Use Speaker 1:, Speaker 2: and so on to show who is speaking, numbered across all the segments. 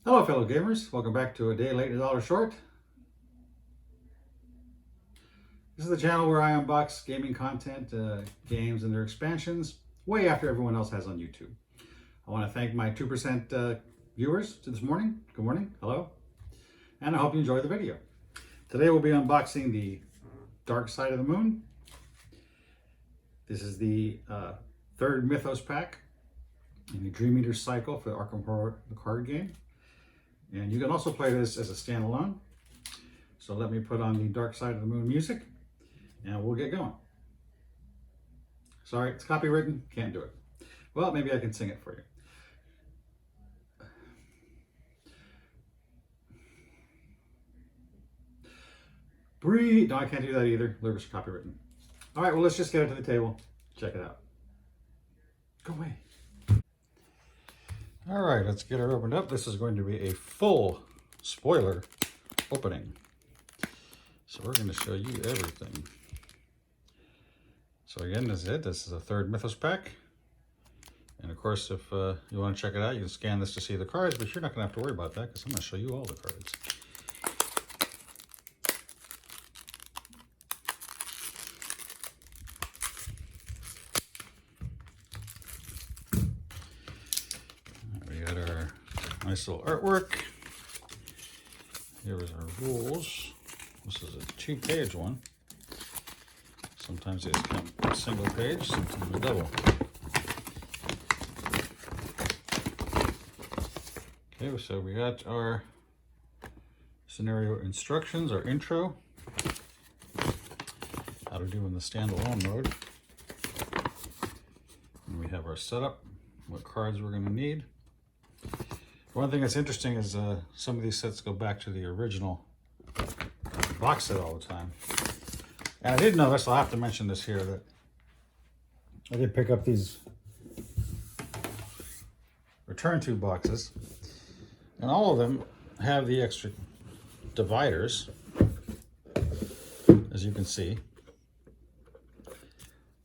Speaker 1: Hello fellow gamers, welcome back to A Day Late, $1 Short. This is the channel where I unbox gaming content, games and their expansions, way after everyone else has on YouTube. I want to thank my 2% viewers this morning. Good morning, hello, and I hope you enjoy the video. Today we'll be unboxing the Dark Side of the Moon. This is the third Mythos pack in the Dream Eater cycle for the Arkham Horror, the card game. And you can also play this as a standalone. So let me put on the Dark Side of the Moon music and we'll get going. Sorry, it's copywritten, can't do it. Well, maybe I can sing it for you. Breathe. No, I can't do that either. Lyrics are copywritten. All right, well, let's just get it to the table. Check it out. Go away. All right, let's get it opened up. This is going to be a full spoiler opening. So we're going to show you everything. So again, this is it. This is a third Mythos pack. And of course, if you want to check it out, you can scan this to see the cards, but you're not going to have to worry about that because I'm going to show you all the cards. Nice little artwork. Here is our rules. This is a 2-page one. Sometimes they just come a single page, sometimes a double. Okay, so we got our scenario instructions, our intro, how to do in the standalone mode. And we have our setup, what cards we're going to need. One thing that's interesting is some of these sets go back to the original box set all the time. And I did notice, I'll have to mention this here, that I did pick up these return to boxes. And all of them have the extra dividers, as you can see,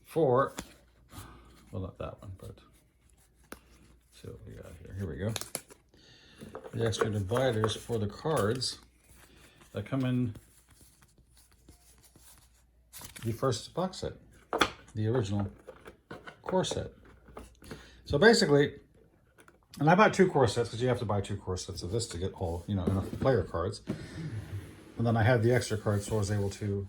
Speaker 1: for, well, not that one, but let's see what we got here. Here we go. The extra dividers for the cards that come in the first box set, the original core set. So basically, and I bought 2 core sets because you have to buy 2 core sets of this to get all, enough player cards. And then I had the extra cards, so I was able to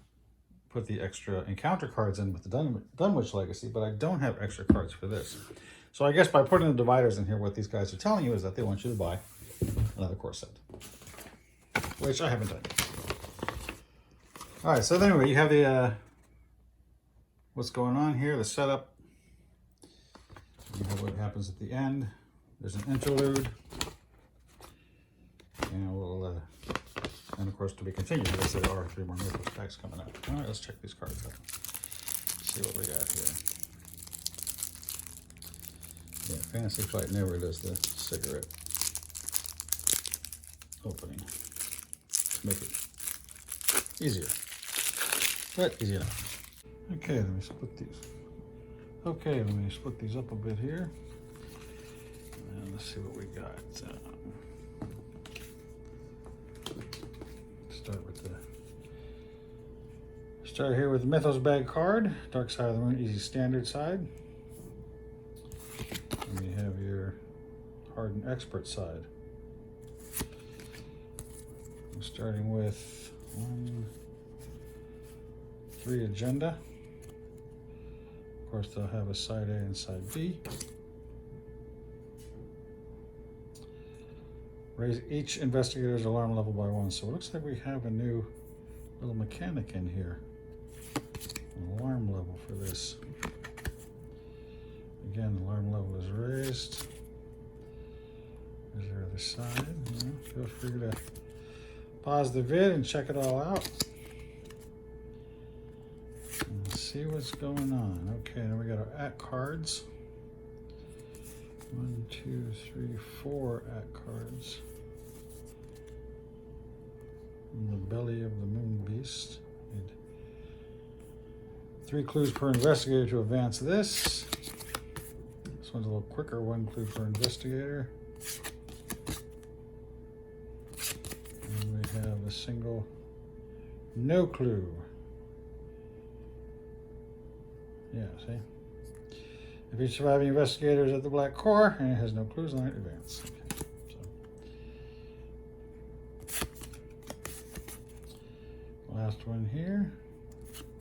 Speaker 1: put the extra encounter cards in with the Dunwich Legacy, but I don't have extra cards for this. So I guess by putting the dividers in here, what these guys are telling you is that they want you to buy another core set, which I haven't done. All right, so anyway, you have the what's going on here, the setup. You have what happens at the end. There's an interlude, and we'll and of course to be continued because there are 3 more Mythos packs coming up. All right, let's check these cards out. See what we got here. Yeah, Fantasy Flight never does the cigarette opening to make it easier, but easy enough. Okay, let me split these. Okay, let me split these up a bit here. And let's see what we got. Start here with the Mythos bag card, Dark Side of the Moon, easy standard side. And you have your hardened expert side. I'm starting with 3 agenda. Of course, they'll have a side A and side B. Raise each investigator's alarm level by 1. So it looks like we have a new little mechanic in here. An alarm level for this. Again, the alarm level is raised. There's your other side. Feel free to pause the vid and check it all out. And see what's going on. Okay, now we got our at cards. 1, 2, 3, 4 at cards. In the belly of the moon beast. 3 clues per investigator to advance this. This one's a little quicker, 1 clue per investigator. a single, no clue. Yeah, see? If each surviving investigator is at the black core and it has no clues on it, advance. Okay, so. Last one here.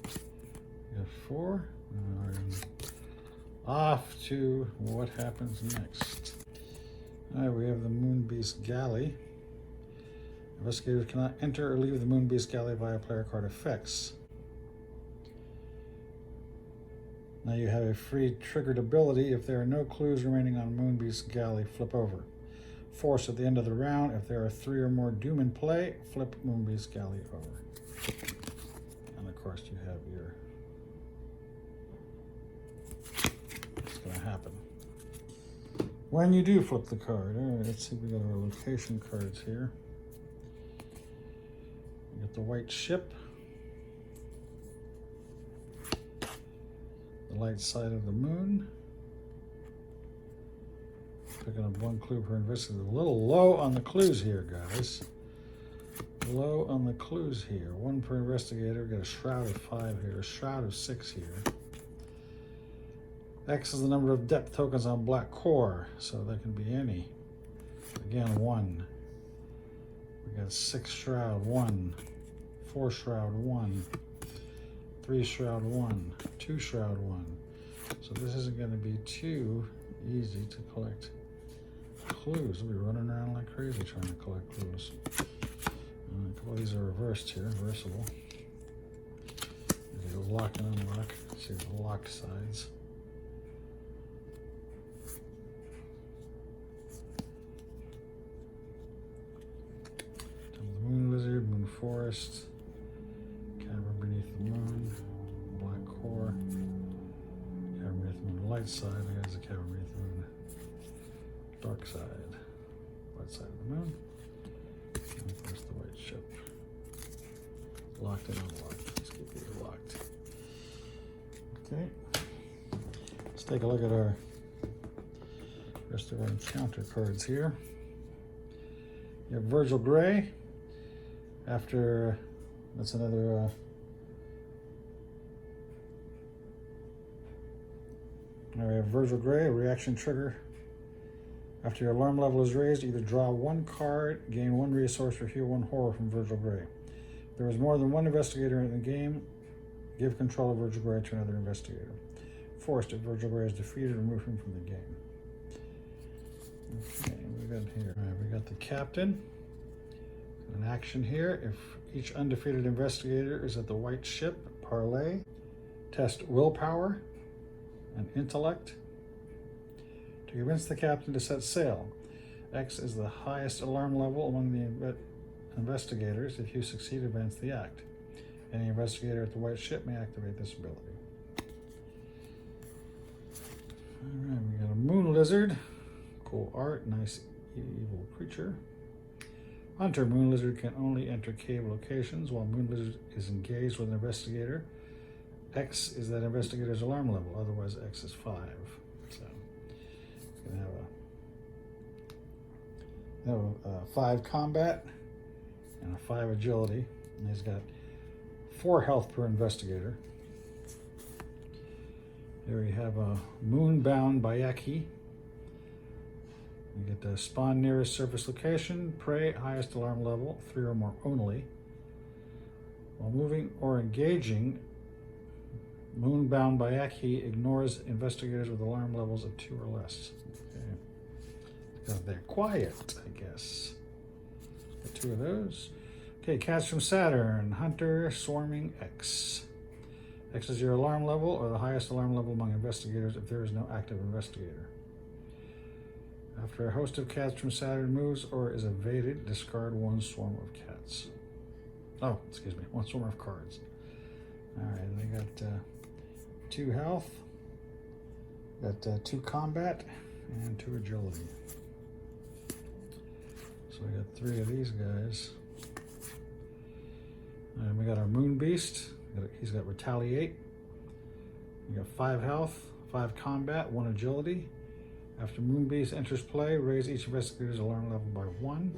Speaker 1: We have 4. Off to what happens next. Alright, we have the Moonbeast Galley. Investigators cannot enter or leave the Moonbeast Galley via player card effects. Now you have a free triggered ability. If there are no clues remaining on Moonbeast Galley, flip over. Force at the end of the round. If there are 3 or more Doom in play, flip Moonbeast Galley over. And of course you have your... What's going to happen when you do flip the card. All right, let's see if we got our location cards here. We got the white ship. The light side of the moon. Picking up 1 clue per investigator. A little low on the clues here, guys. Low on the clues here. 1 per investigator. We've got a shroud of 5 here. A shroud of 6 here. X is the number of depth tokens on black core, so that can be any. Again, 1. We got 6 shroud, 1. 4 shroud, 1. 3 shroud, 1. 2 shroud, 1. So this isn't going to be too easy to collect clues. We'll be running around like crazy trying to collect clues. A couple of these are reversed here, reversible. They go lock and unlock. See the locked sides. Moon Lizard, Moon Forest, Cavern Beneath the Moon, Black Core, Cavern Beneath the Moon, Light Side, there's the Cavern Beneath the Moon, Dark Side, Light Side of the Moon, and of course the White Ship. Locked and unlocked. Let's keep these locked. Okay, let's take a look at our rest of our encounter cards here. You have Virgil Gray. After, that's another, now we have Virgil Gray, a reaction trigger. After your alarm level is raised, either draw 1 card, gain 1 resource, or heal 1 horror from Virgil Gray. If there is more than 1 investigator in the game, give control of Virgil Gray to another investigator. Forced, if Virgil Gray is defeated, remove him from the game. Okay, we got here. All right, we got the captain. An action here. If each undefeated investigator is at the white ship, parlay. Test willpower and intellect to convince the captain to set sail. X is the highest alarm level among the investigators. If you succeed, advance the act. Any investigator at the white ship may activate this ability. All right, we got a moon lizard. Cool art, nice evil creature. Hunter, Moon Lizard can only enter cave locations while Moon Lizard is engaged with an investigator. X is that investigator's alarm level, otherwise X is 5. So it's going to have a 5 combat and a 5 agility. And he's got 4 health per investigator. Here we have a Moonbound Bayaki. You get to spawn nearest surface location, prey, highest alarm level, 3 or more only. While moving or engaging, Moonbound Bayaki ignores investigators with alarm levels of 2 or less. Okay. Because they're quiet, I guess. Got 2 of those. Okay, Cats from Saturn, Hunter, Swarming, X. X is your alarm level or the highest alarm level among investigators if there is no active investigator. After a host of cats from Saturn moves or is evaded, discard 1 swarm of cats. Oh, excuse me, 1 swarm of cards. All right, and they got 2 health, got 2 combat, and 2 agility. So we got 3 of these guys. And we got our Moon Beast. He's got Retaliate. We got 5 health, 5 combat, 1 agility. After Moonbeast enters play, raise each investigator's alarm level by 1.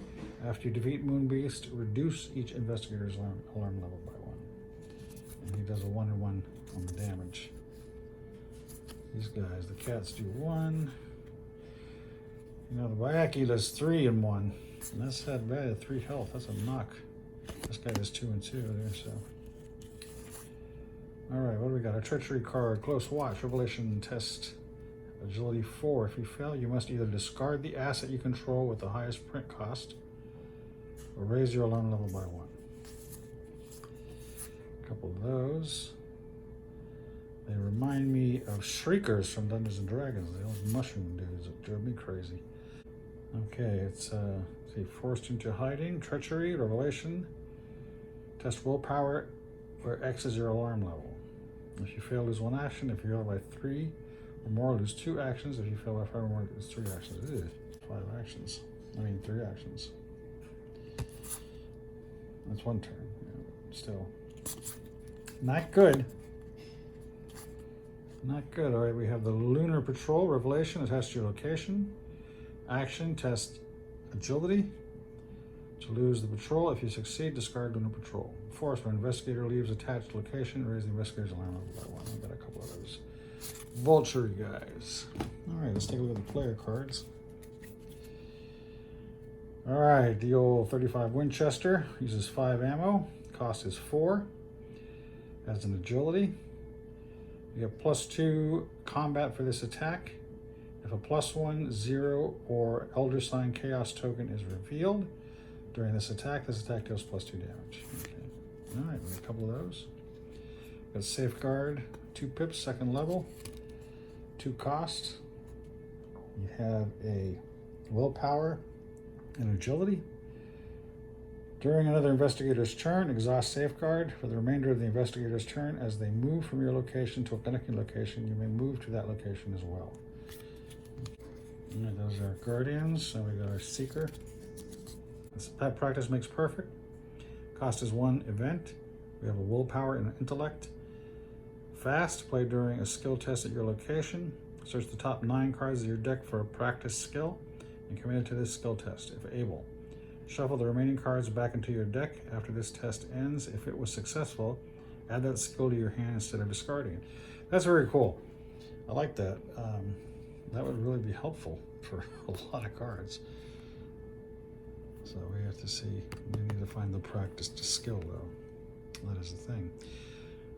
Speaker 1: After you defeat Moonbeast, reduce each investigator's alarm level by 1. And he does a 1 and 1 on the damage. These guys, the cats do 1. You know, the Bayaki does 3 and 1. And that's not bad at 3 health. That's a knock. This guy does 2 and 2 there, so. Alright, what do we got? A treachery card, close watch, revelation test. Agility 4. If you fail, you must either discard the asset you control with the highest print cost or raise your alarm level by 1. A couple of those. They remind me of Shriekers from Dungeons and Dragons. Those mushroom dudes that drove me crazy. Okay, it's see, forced into hiding, treachery, revelation. Test willpower, where X is your alarm level. If you fail, lose 1 action. If you fail by 3 or more, lose 2 actions. If you fail by 5 or more, lose 3 actions. Ew, 5 actions. I mean 3 actions. That's 1 turn. Yeah, still. Not good. Not good. All right, we have the Lunar Patrol. Revelation, attached to your location. Action, test agility. To lose the patrol, if you succeed, discard Lunar Patrol. Force, when investigator leaves attached location, raise the investigator's alarm level by 1. I've got a couple of those. Vulture guys. All right, let's take a look at the player cards. All right, the old 35 Winchester uses 5 ammo. Cost is 4. Has an agility. You get +2 combat for this attack. If a +1, 0, or Elder Sign Chaos token is revealed during this attack deals +2 damage. Okay. All right, we have a couple of those. Got Safeguard, 2 pips, 2nd level, 2 cost. You have a willpower and agility. During another investigator's turn, exhaust Safeguard. For the remainder of the investigator's turn, as they move from your location to a connecting location, you may move to that location as well. All right, those are Guardians. And we got our Seeker. That practice makes perfect. Cost is 1 event. We have a willpower and an intellect. Fast, play during a skill test at your location. Search the top 9 cards of your deck for a practice skill and commit to this skill test, if able. Shuffle the remaining cards back into your deck after this test ends. If it was successful, add that skill to your hand instead of discarding it. That's very cool. I like that. That would really be helpful for a lot of cards. So we have to see. We need to find the practice to skill, though. That is the thing.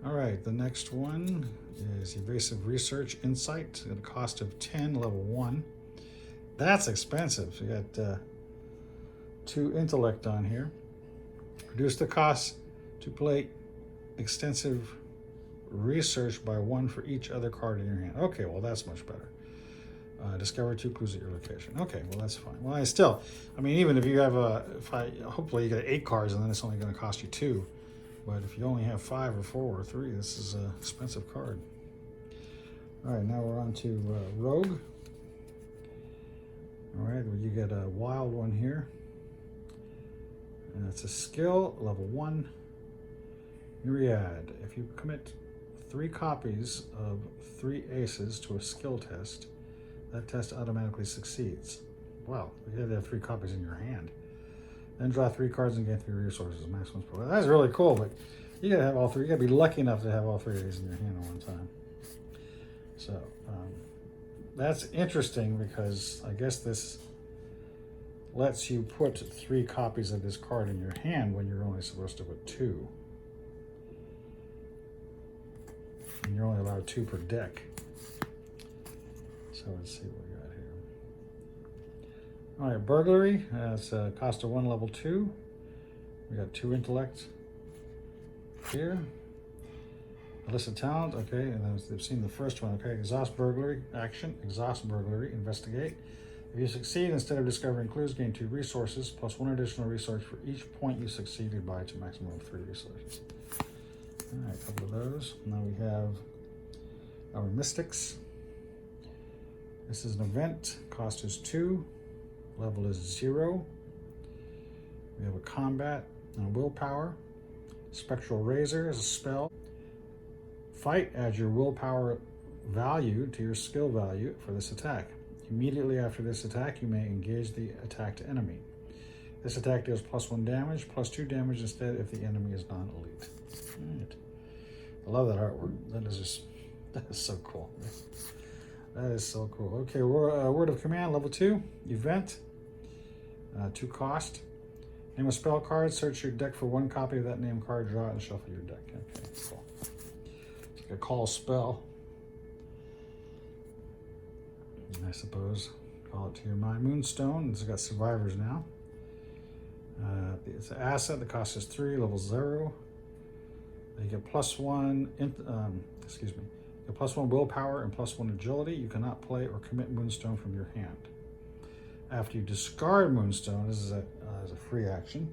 Speaker 1: All right, the next one is Evasive Research Insight at a cost of 10, level 1. That's expensive. You got 2 intellect on here. Reduce the cost to play extensive research by 1 for each other card in your hand. Okay, well that's much better. Discover 2 clues at your location. Okay, well that's fine. Well, I mean, even if you have hopefully you get 8 cards and then it's only going to cost you 2. But if you only have 5 or 4 or 3, this is an expensive card. All right, now we're on to Rogue. All right, well, you get a wild one here. And it's a skill, level 1. Myriad. If you commit 3 copies of 3 aces to a skill test, that test automatically succeeds. Wow, you have to have 3 copies in your hand. Then draw 3 cards and gain 3 resources. Maximum score. That's really cool, but you gotta have all 3. You gotta be lucky enough to have all 3 of these in your hand at one time. So that's interesting because I guess this lets you put 3 copies of this card in your hand when you're only supposed to put 2. And you're only allowed 2 per deck. So let's see what we got here. All right, Burglary. It's a cost of 1, level 2. We got 2 intellect here. Illicit talent. Okay, and then they've seen the first one. Okay, exhaust burglary. Action. Exhaust burglary. Investigate. If you succeed, instead of discovering clues, gain 2 resources plus 1 additional resource for each point you succeeded by to a maximum of 3 resources. All right, a couple of those. Now we have our Mystics. This is an event. Cost is 2. Level is 0. We have a combat and a willpower. Spectral Razor is a spell. Fight, add your willpower value to your skill value for this attack. Immediately after this attack, you may engage the attacked enemy. This attack deals +1 damage, +2 damage instead if the enemy is non-elite. Right. I love that artwork. That is so cool. That is so cool. Okay, word of command, level 2, event, 2 cost. Name a spell card, search your deck for 1 copy of that named card, draw it, and shuffle your deck. Okay, cool. It's like a call spell, I suppose. Call it to your mind. Moonstone, it's got survivors now. It's an asset, the cost is 3, level 0. You get +1, excuse me, you get +1 willpower and +1 agility. You cannot play or commit Moonstone from your hand. After you discard Moonstone, this is a free action.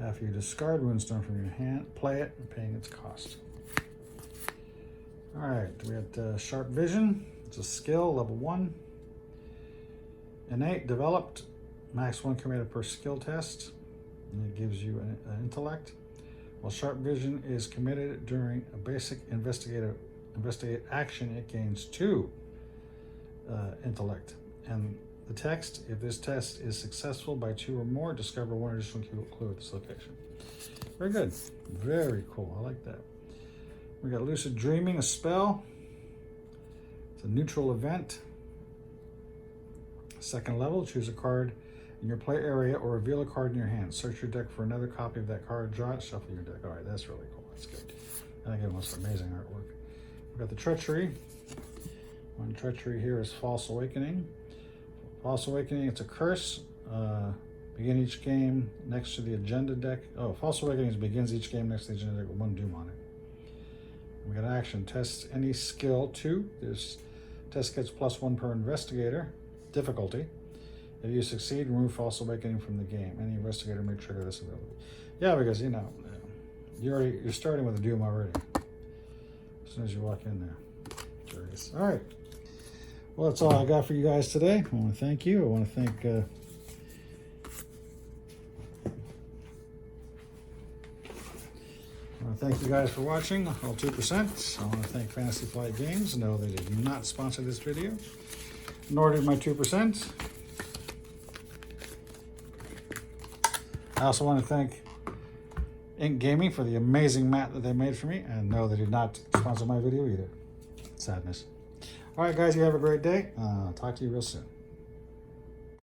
Speaker 1: After you discard Moonstone from your hand, play it, paying its cost. All right, we had Sharp Vision. It's a skill, level 1. Innate, developed, max 1 committed per skill test. And it gives you an intellect. While Sharp Vision is committed during a basic investigate action, it gains 2 intellect. And the text, if this test is successful by 2 or more, discover 1 additional clue at this location. Very good. Very cool. I like that. We got Lucid Dreaming, a spell. It's a neutral event. 2nd level, choose a card in your play area or reveal a card in your hand. Search your deck for another copy of that card, draw it, shuffle your deck. All right, that's really cool. That's good. And again, what's amazing artwork. We've got the Treachery. One treachery here is False Awakening. False Awakening, it's a curse. Begin each game next to the agenda deck. Oh, False Awakening begins each game next to the agenda deck with 1 doom on it. We got action. Test any skill 2. This test gets +1 per investigator. Difficulty. If you succeed, remove False Awakening from the game. Any investigator may trigger this ability. Yeah, because you know, you're starting with a doom already. As soon as you walk in there. Curious. All right. Well, that's all I got for you guys today. I want to thank you. I want to thank thank you guys for watching, all 2%. I want to thank Fantasy Flight Games. No, they did not sponsor this video, nor did my 2%. I also want to thank Ink Gaming for the amazing mat that they made for me. And no, they did not sponsor my video either. Sadness. All right, guys, you have a great day. Talk to you real soon.